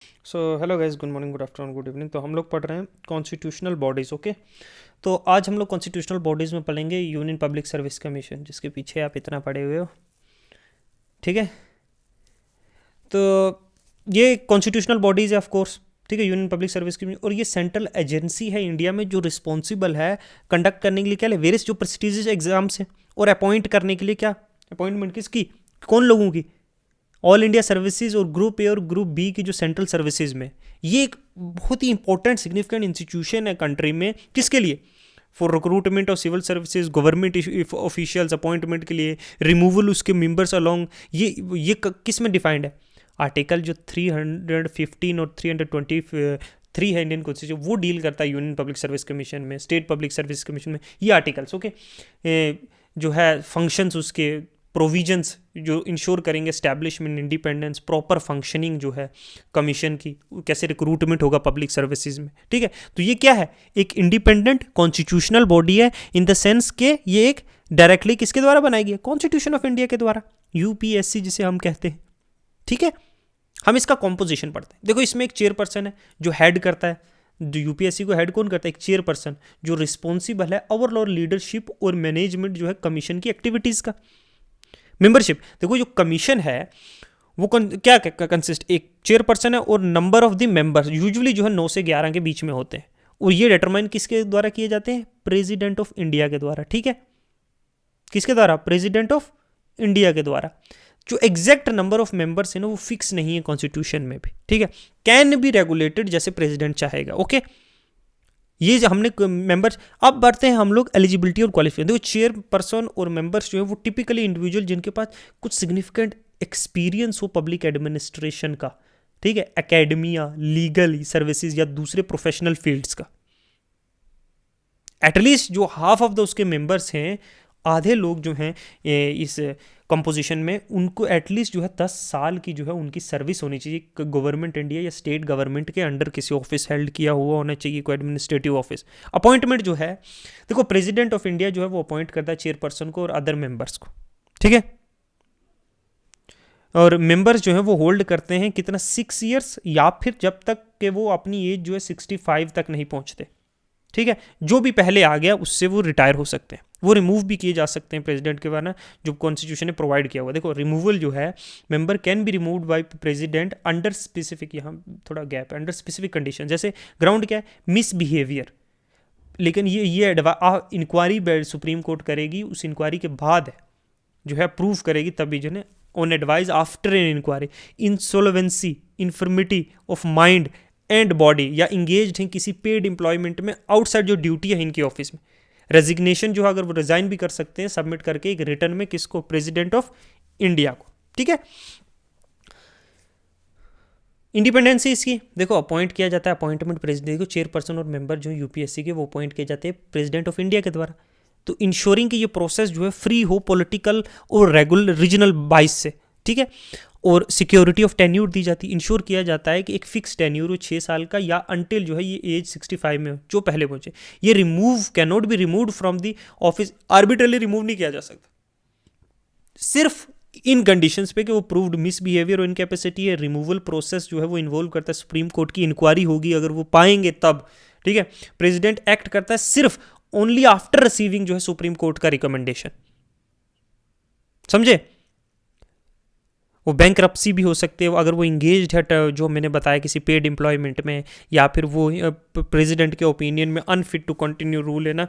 So hello guys, good morning, good afternoon, good evening. तो हम लोग पढ़ रहे हैं कॉन्स्टिट्यूशनल बॉडीज़। ओके, तो आज हम लोग कॉन्स्टिट्यूशनल बॉडीज़ में पढ़ेंगे यूनियन पब्लिक सर्विस कमीशन, जिसके पीछे आप इतना पढ़े हुए हो। ठीक है, तो ये कॉन्स्टिट्यूशनल बॉडीज़ है ऑफ कोर्स। ठीक है, यूनियन पब्लिक सर्विस कमीशन, और ये सेंट्रल एजेंसी है इंडिया में जो रिस्पॉन्सिबल है कंडक्ट करने के लिए क्या है, वेरियस जो प्रेस्टिजियस एग्जाम्स हैं, और अपॉइंट करने के लिए क्या, अपॉइंटमेंट किसकी, कौन लोगों की, ऑल इंडिया सर्विसेज और ग्रुप ए और ग्रुप बी की जो सेंट्रल सर्विसेज में। ये एक बहुत ही इंपॉर्टेंट सिग्निफिकेंट इंस्टीट्यूशन है कंट्री में। किसके लिए? For recruitment of civil services, government officials appointment के लिए, रिमूवल उसके मेंबर्स अलोंग। ये किस में डिफाइंड है? आर्टिकल जो 315 और 323 है इंडियन कॉन्स्टिट्यूशन, वो डील करता है यूनियन पब्लिक सर्विस कमीशन में, स्टेट पब्लिक सर्विस कमीशन में। ये आर्टिकल्स ओके जो है फंक्शंस उसके, प्रोविजंस जो इंश्योर करेंगे एस्टैब्लिशमेंट, इंडिपेंडेंस, प्रॉपर फंक्शनिंग जो है कमीशन की, कैसे रिक्रूटमेंट होगा पब्लिक सर्विसेज में। ठीक है, तो ये क्या है, एक इंडिपेंडेंट कॉन्स्टिट्यूशनल बॉडी है इन द सेंस के ये एक डायरेक्टली किसके द्वारा बनाई गई है, कॉन्स्टिट्यूशन ऑफ इंडिया के द्वारा, यूपीएससी जिसे हम कहते हैं। ठीक है, हम इसका कॉम्पोजिशन पढ़ते हैं। देखो, इसमें एक चेयरपर्सन है जो हेड करता है, जो यूपीएससी को हेड कौन करता है, एक चेयरपर्सन जो रिस्पॉन्सिबल है ओवरऑल लीडरशिप और मैनेजमेंट जो है कमीशन की एक्टिविटीज का। मेंबरशिप, देखो जो कमीशन है वो क्या कंसिस्ट, एक चेयरपर्सन है और number of the members usually जो है 9 से 11 के बीच में होते हैं, और ये डिटरमाइन किसके द्वारा किए जाते हैं, प्रेसिडेंट ऑफ इंडिया के द्वारा। ठीक है, किसके द्वारा, प्रेसिडेंट ऑफ इंडिया के द्वारा। जो एग्जैक्ट नंबर ऑफ मेंबर्स है ना वो फिक्स नहीं है कॉन्स्टिट्यूशन में भी। ठीक है, कैन बी रेगुलेटेड जैसे प्रेसिडेंट चाहेगा। ओके, ये जो हमने मेंबर्स, अब बढ़ते हैं हम लोग एलिजिबिलिटी और क्वालिफिकेशन। देखो, चेयर पर्सन और मेंबर्स जो है वो टिपिकली इंडिविजुअल जिनके पास कुछ सिग्निफिकेंट एक्सपीरियंस हो पब्लिक एडमिनिस्ट्रेशन का। ठीक है, एकेडमिया, लीगल सर्विसेज या दूसरे प्रोफेशनल फील्ड्स का। एटलीस्ट जो हाफ ऑफ द उसके मेंबर्स हैं, आधे लोग जो हैं इस कंपोजिशन में, उनको एटलीस्ट जो है 10 साल की जो है उनकी सर्विस होनी चाहिए गवर्नमेंट इंडिया या स्टेट गवर्नमेंट के अंडर, किसी ऑफिस हेल्ड किया हुआ होना चाहिए, कोई एडमिनिस्ट्रेटिव ऑफिस। अपॉइंटमेंट जो है, देखो प्रेसिडेंट ऑफ इंडिया जो है वो अपॉइंट करता है चेयरपर्सन को और अदर मेंबर्स को। ठीक है, और मेंबर्स जो है वो होल्ड करते हैं कितना, 6 ईयर्स, या फिर जब तक कि वो अपनी एज जो है 65 तक नहीं पहुंचते। ठीक है, जो भी पहले आ गया उससे वो रिटायर हो सकते हैं, वो रिमूव भी किए जा सकते हैं प्रेसिडेंट के द्वारा, जो कॉन्स्टिट्यूशन ने प्रोवाइड किया हुआ। देखो, रिमूवल जो है, member can be removed by president under specific, यहाँ थोड़ा गैप है, अंडर स्पेसिफिक कंडीशन। जैसे ग्राउंड क्या है, मिसबिहेवियर। लेकिन ये इंक्वायरी सुप्रीम कोर्ट करेगी, उस इंक्वायरी के बाद जो है प्रूव करेगी, तभी जो है on advice after an inquiry, insolvency, infirmity of mind and body, या इंगेज हैं किसी पेड एम्प्लॉयमेंट में आउटसाइड जो ड्यूटी है इनकी ऑफिस में। रेजिग्नेशन जो है अगर वो रिजाइन भी कर सकते हैं सबमिट करके एक रिटर्न में, किसको, प्रेसिडेंट ऑफ इंडिया को। ठीक है, इंडिपेंडेंसी इसकी, देखो अपॉइंट किया जाता है, अपॉइंटमेंट प्रेसिडेंट को, चेयरपर्सन और मेंबर जो यूपीएससी के वो अपॉइंट किए जाते हैं प्रेसिडेंट ऑफ इंडिया के द्वारा। तो इंश्योरिंग कि ये प्रोसेस जो है फ्री हो पॉलिटिकल और रेगुलर रीजनल बाइस से। ठीक है, और सिक्योरिटी ऑफ टेन्यूर दी जाती है, इंश्योर किया जाता है कि एक फिक्स टेन्यूर हो 6 साल का, या अनटिल जो है ये एज 65 में हो, जो पहले पहुंचे। ये remove can not be removed from the office, arbitrarily remove नहीं किया जा सकता, सिर्फ इन कंडीशंस पे कि वो प्रूव्ड मिसबिहेवियर और इनकैपेसिटी है। रिमूवल प्रोसेस जो है वो इन्वॉल्व करता है, सुप्रीम कोर्ट की इंक्वायरी होगी अगर वो पाएंगे तब। ठीक है, प्रेसिडेंट एक्ट करता है सिर्फ ओनली आफ्टर रिसीविंग जो है सुप्रीम कोर्ट का रिकमेंडेशन। समझे, वो बैंक्रप्सी भी हो सकते हैं अगर वो इंगेज्ड है, जो मैंने बताया किसी पेड एम्प्लॉयमेंट में, या फिर वो प्रेसिडेंट के ओपिनियन में अनफिट टू कंटिन्यू रूल है ना।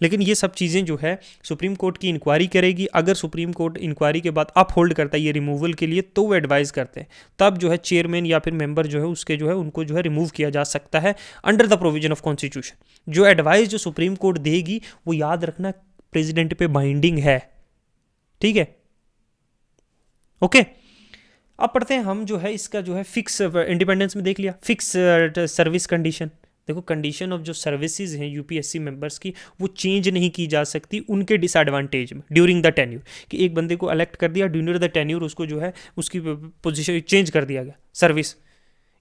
लेकिन ये सब चीज़ें जो है सुप्रीम कोर्ट की इंक्वायरी करेगी, अगर सुप्रीम कोर्ट इंक्वायरी के बाद अप होल्ड करता है ये रिमूवल के लिए, तो वो एडवाइस करते हैं, तब जो है चेयरमैन या फिर मेंबर जो है उसके जो है उनको जो है रिमूव किया जा सकता है under the provision of constitution. जो एडवाइस जो सुप्रीम कोर्ट देगी वो याद रखना प्रेसिडेंट पे बाइंडिंग है। ठीक है, ओके। अब पढ़ते हैं हम जो है इसका जो है फिक्स इंडिपेंडेंस में देख लिया, फिक्स सर्विस कंडीशन। देखो, कंडीशन ऑफ जो सर्विसेज हैं यूपीएससी मेंबर्स की वो चेंज नहीं की जा सकती उनके डिसएडवांटेज में ड्यूरिंग द टेन्यूर, कि एक बंदे को इलेक्ट कर दिया ड्यूरिंग द टेन्यूर, उसको जो है उसकी पोजीशन चेंज कर दिया गया सर्विस।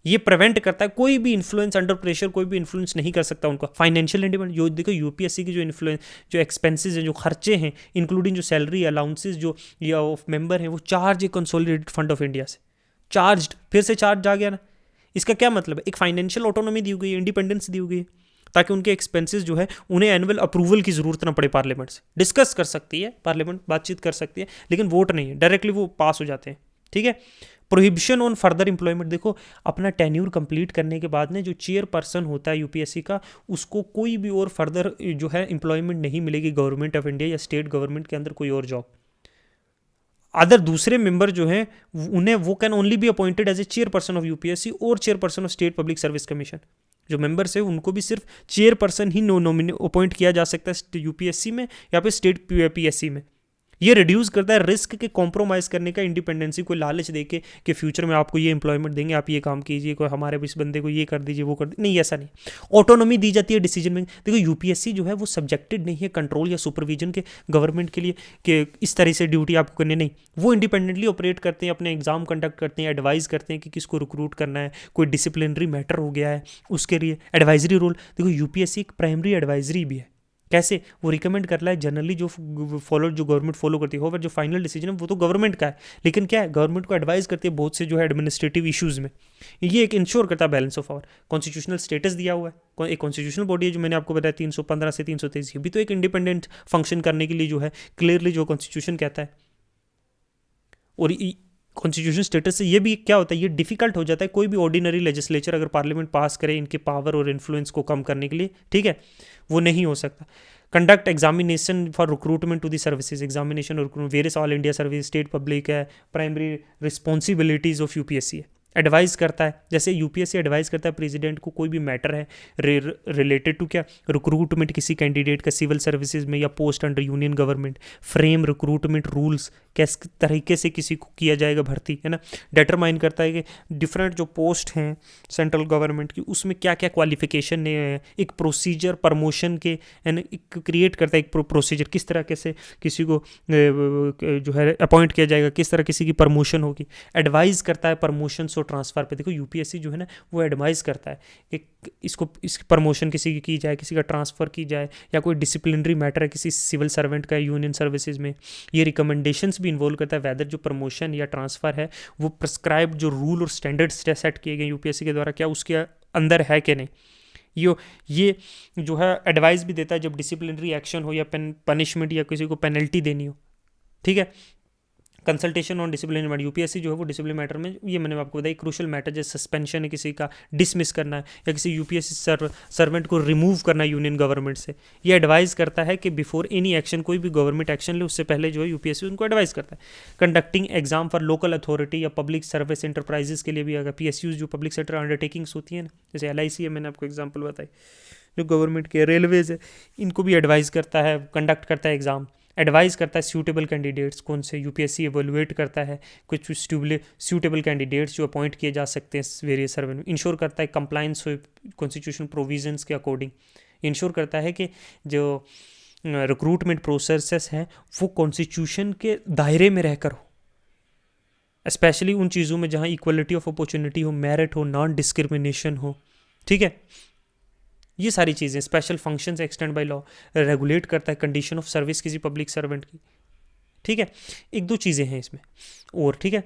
ये प्रिवेंट करता है, कोई भी इन्फ्लुएंस अंडर प्रेशर कोई भी इन्फ्लुएंस नहीं कर सकता उनका। फाइनेंशियल इंडिपेंडेंस, जो देखो यूपीएससी की जो इन्फ्लुएंस, जो एक्सपेंसेस हैं, जो खर्चे हैं, इंक्लूडिंग जो सैलरी अलाउंसेस जो या ऑफ मेंबर हैं, वो चार्ज है कंसोलिडेटेड फंड ऑफ इंडिया से, चार्ज फिर से चार्ज आ गया ना। इसका क्या मतलब है, एक फाइनेंशियल ऑटोनॉमी दी हुई है, इंडिपेंडेंस दी हुई है, ताकि उनके एक्सपेंसेस जो है उन्हें एनुअल अप्रूवल की जरूरत ना पड़े पार्लियामेंट से। डिस्कस कर सकती है पार्लियामेंट, बातचीत कर सकती है, लेकिन वोट नहीं है, डायरेक्टली वो पास हो जाते हैं, ठीक है। प्रोहिबिशन ऑन फर्दर इंप्लॉयमेंट, देखो अपना टेन्यूर कंप्लीट करने के बाद ने जो चेयरपर्सन होता है यूपीएससी का, उसको कोई भी और फर्दर जो है इंप्लॉयमेंट नहीं मिलेगी गवर्नमेंट ऑफ इंडिया या स्टेट गवर्नमेंट के अंदर कोई और जॉब। अदर दूसरे मेंबर जो हैं उन्हें वो can only be appointed as a chairperson of UPSC और chairperson of state public service commission. जो मेंबर्स है उनको भी सिर्फ चेयरपर्सन ही नॉमिनेट अपॉइंट किया जा सकता है यूपीएससी में या फिर स्टेट पीएससी में। ये रिड्यूस करता है रिस्क के कॉम्प्रोमाइज़ करने का, इंडिपेंडेंसी को लालच देके कि फ्यूचर में आपको ये एम्प्लॉयमेंट देंगे, आप ये काम कीजिए, कोई हमारे इस बंदे को ये कर दीजिए, वो कर दीजिए, नहीं ऐसा नहीं। ऑटोनॉमी दी जाती है डिसीजन में। देखो यूपीएससी जो है वो सब्जेक्टेड नहीं है कंट्रोल या सुपरविजन के गवर्नमेंट के लिए कि इस तरह से ड्यूटी आपको करनी, नहीं। वो इंडिपेंडेंटली ऑपरेट करते हैं, अपने एग्जाम कंडक्ट करते हैं, एडवाइस करते हैं कि किसको रिक्रूट करना है, कोई डिसिप्लिनरी मैटर हो गया है उसके लिए एडवाइजरी रोल। देखो यूपीएससी एक प्राइमरी एडवाइजरी भी है। कैसे, वो रिकमेंड कर रहा है जनरली जो गवर्नमेंट फॉलो करती है, जो फाइनल डिसीजन है वो तो गवर्नमेंट का है, लेकिन क्या है गवर्नमेंट को एडवाइस करती है बहुत से जो है एडमिनिस्ट्रेटिव इश्यूज में। ये एक इंश्योर करता है balance of power. Constitutional status दिया हुआ है, एक कॉन्स्टिट्यूशनल बॉडी है जो मैंने आपको बताया 315 से 323, भी तो एक इंडिपेंडेंट फंक्शन करने के लिए जो है क्लियरली जो कॉन्स्टिट्यूशन कहता है। और कॉन्स्टिट्यूशन स्टेटस से ये भी क्या होता है, ये डिफिकल्ट हो जाता है कोई भी ऑर्डिनरी लेजिस्लेचर अगर पार्लियामेंट पास करे इनके पावर और इन्फ्लुएंस को कम करने के लिए, ठीक है, वो नहीं हो सकता। Conduct examination for recruitment to the services, examination और various all India service, state public है, प्राइमरी रिस्पॉन्सिबिलिटीज ऑफ यूपीएससी है। एडवाइस करता है, जैसे यूपीएससी एडवाइस करता है प्रेसिडेंट को कोई भी मैटर है रिलेटेड टू क्या, रिक्रूटमेंट किसी कैंडिडेट का सिविल सर्विसेज में या post under union government, frame recruitment rules, किस तरीके से किसी को किया जाएगा भर्ती, है ना। डिटरमाइन करता है कि डिफरेंट जो पोस्ट हैं सेंट्रल गवर्नमेंट की उसमें क्या क्या क्वालिफिकेशन है, एक प्रोसीजर प्रमोशन के क्रिएट करता है, एक प्रोसीजर किस तरह कैसे किसी को जो है अपॉइंट किया जाएगा, किस तरह किसी की प्रमोशन होगी। एडवाइस करता है प्रमोशन और ट्रांसफर पे। देखो यूपीएससी जो है ना वो एडवाइस करता है कि इसकी प्रमोशन किसी की जाए, किसी का ट्रांसफर की जाए, या कोई डिसिप्लिनरी मैटर है किसी सिविल सर्वेंट का यूनियन सर्विसेज में, ये रिकमेंडेशंस भी इन्वॉल्व करता है वेदर जो प्रमोशन या ट्रांसफर है वो प्रिस्क्राइब जो रूल और स्टैंडर्ड्स सेट किए गए यूपीएससी के द्वारा क्या उसके अंदर है कि नहीं। ये जो है एडवाइस भी देता है जब डिसिप्लिनरी एक्शन हो या पनिशमेंट या किसी को पेनल्टी देनी हो, ठीक है। Consultation on discipline matter, UPSC जो है वो डिसिप्लिन मैटर में, ये मैंने आपको बताया क्रूशल मैटर जैसे सस्पेंशन है किसी का, डिसमिस करना है, या किसी यूपीएससी सर्वेंट को रिमूव करना है यूनियन गवर्नमेंट से, ये एडवाइस करता है कि बिफोर एनी एक्शन, कोई भी गवर्नमेंट एक्शन ले उससे पहले जो है यूपीएससी उनको एडवाइस करता है। Conducting exam for local authority या पब्लिक सर्विस इंटरप्राइजेस के लिए भी अगर पीएसयूज जो पब्लिक सेक्टर अंडरटेकिंग्स होती है ना, जैसे एलआईसी है, मैंने आपको एग्जाम्पल बताई, जो गवर्नमेंट के रेलवेज है, इनको भी एडवाइस करता है, कंडक्ट करता है एग्जाम, एडवाइस करता है सूटेबल कैंडिडेट्स कौन से, यूपीएससी एवेलुएट करता है कुछ सूटेबल कैंडिडेट्स जो अपॉइंट किए जा सकते हैं वेरियस सर्वे में, इंश्योर करता है कंप्लाइंस हो कॉन्स्टिट्यूशन प्रोविजंस के अकॉर्डिंग, इंश्योर करता है कि जो रिक्रूटमेंट प्रोसेस हैं वो कॉन्स्टिट्यूशन के दायरे में रहकर हो, स्पेशली उन चीज़ों में जहाँ इक्वलिटी ऑफ अपॉर्चुनिटी हो, मेरिट हो, नॉन डिस्क्रिमिनेशन हो, ठीक है। ये सारी चीज़ें, special functions extend by law, regulate करता है कंडीशन ऑफ सर्विस किसी पब्लिक सर्वेंट की, ठीक है। एक दो चीज़ें हैं इसमें और, ठीक है।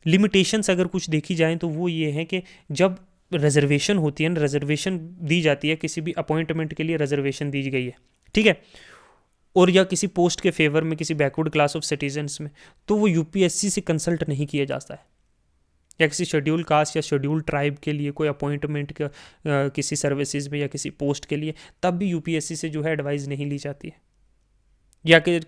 लिमिटेशंस अगर कुछ देखी जाएँ तो वो ये है कि जब रिजर्वेशन होती है ना, रिजर्वेशन दी जाती है किसी भी अपॉइंटमेंट के लिए, रिजर्वेशन दी गई है, ठीक है, और या किसी पोस्ट के फेवर में किसी बैकवर्ड क्लास ऑफ सिटीजन्स में, तो वो यूपीएससी से कंसल्ट नहीं किया जाता है। या किसी शेड्यूल कास्ट या शेड्यूल ट्राइब के लिए कोई अपॉइंटमेंट किसी सर्विसेज में या किसी पोस्ट के लिए, तब भी यूपीएससी से जो है एडवाइस नहीं ली जाती है। या कि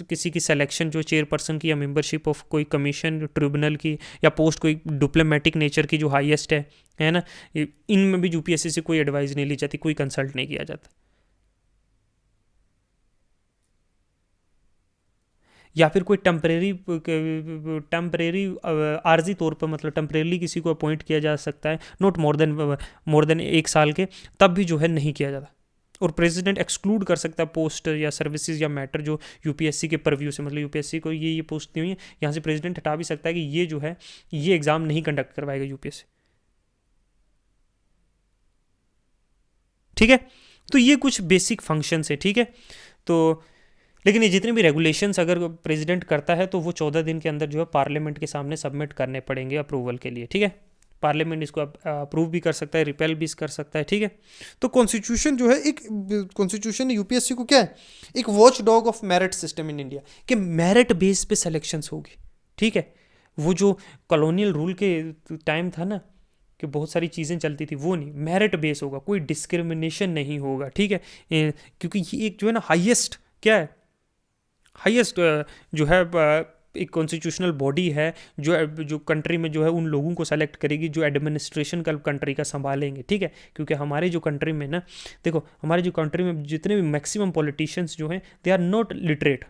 किसी की सिलेक्शन जो चेयरपर्सन की या मेंबरशिप ऑफ कोई कमीशन ट्रिब्यूनल की या पोस्ट कोई डिप्लोमेटिक नेचर की जो हाईएस्ट है ना, इनमें भी यूपीएससी से कोई एडवाइस नहीं ली जाती, कोई कंसल्ट नहीं किया जाता। या फिर कोई टेम्परेरी आर्जी तौर पर, मतलब टेम्परेरी किसी को अपॉइंट किया जा सकता है, नॉट मोर देन 1 साल के, तब भी जो है नहीं किया जाता। और प्रेसिडेंट एक्सक्लूड कर सकता है पोस्ट या सर्विसेज या मैटर जो यूपीएससी के परव्यू से, मतलब यूपीएससी को ये पोस्ट दी हुई है, यहाँ से प्रेसिडेंट हटा भी सकता है कि ये जो है ये एग्जाम नहीं कंडक्ट करवाएगा यूपीएससी, ठीक है। तो ये कुछ बेसिक फंक्शंस है, ठीक है। तो लेकिन ये जितने भी रेगुलेशंस अगर प्रेसिडेंट करता है तो वो 14 दिन के अंदर जो है पार्लियामेंट के सामने सबमिट करने पड़ेंगे अप्रूवल के लिए, ठीक है। पार्लियामेंट इसको अप्रूव भी कर सकता है, रिपेल भी कर सकता है, ठीक है। तो कॉन्स्टिट्यूशन जो है एक कॉन्स्टिट्यूशन यूपीएससी को क्या है, एक watch dog of merit system in India, कि मेरिट बेस पे सिलेक्शंस होगी, ठीक है। वो जो कॉलोनियल रूल के टाइम था ना, कि बहुत सारी चीज़ें चलती थी, वो नहीं, मेरिट बेस होगा, कोई डिस्क्रिमिनेशन नहीं होगा, ठीक है। क्योंकि ये एक जो है ना हाईएस्ट क्या है, हाईएस्ट जो है एक कॉन्स्टिट्यूशनल बॉडी है जो कंट्री में जो है उन लोगों को सेलेक्ट करेगी जो एडमिनिस्ट्रेशन का कंट्री का संभालेंगे, ठीक है। क्योंकि हमारे जो कंट्री में ना, देखो हमारे जो कंट्री में जितने भी मैक्सिमम पॉलिटिशियंस जो हैं, they are not literate,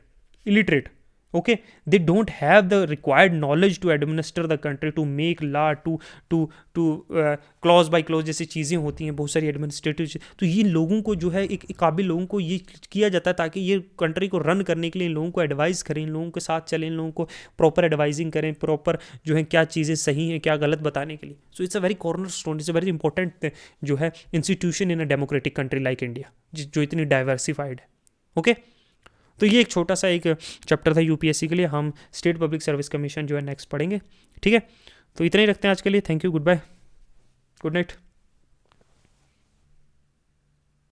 illiterate, okay. They don't have the required knowledge to administer the country, to make law, to to to clause by clause जैसी चीज़ें होती हैं बहुत सारी एडमिनिस्ट्रेटिव। तो ये लोगों को जो है एक काबिल लोगों को ये किया जाता है ताकि ये कंट्री को रन करने के लिए इन लोगों को एडवाइस करें, इन लोगों के साथ चलें, इन लोगों को प्रॉपर एडवाइजिंग करें, प्रॉपर जो है क्या चीज़ें सही हैं क्या गलत बताने के लिए। So it's a very corner stone, it's a very important जो है institution in a democratic country like India, जो इतनी डाइवर्सिफाइड है, ओके। तो ये एक छोटा सा एक चैप्टर था यूपीएससी के लिए। हम स्टेट पब्लिक सर्विस कमीशन जो है नेक्स्ट पढ़ेंगे, ठीक है। तो इतना ही रखते हैं आज के लिए। Thank you, goodbye, good night.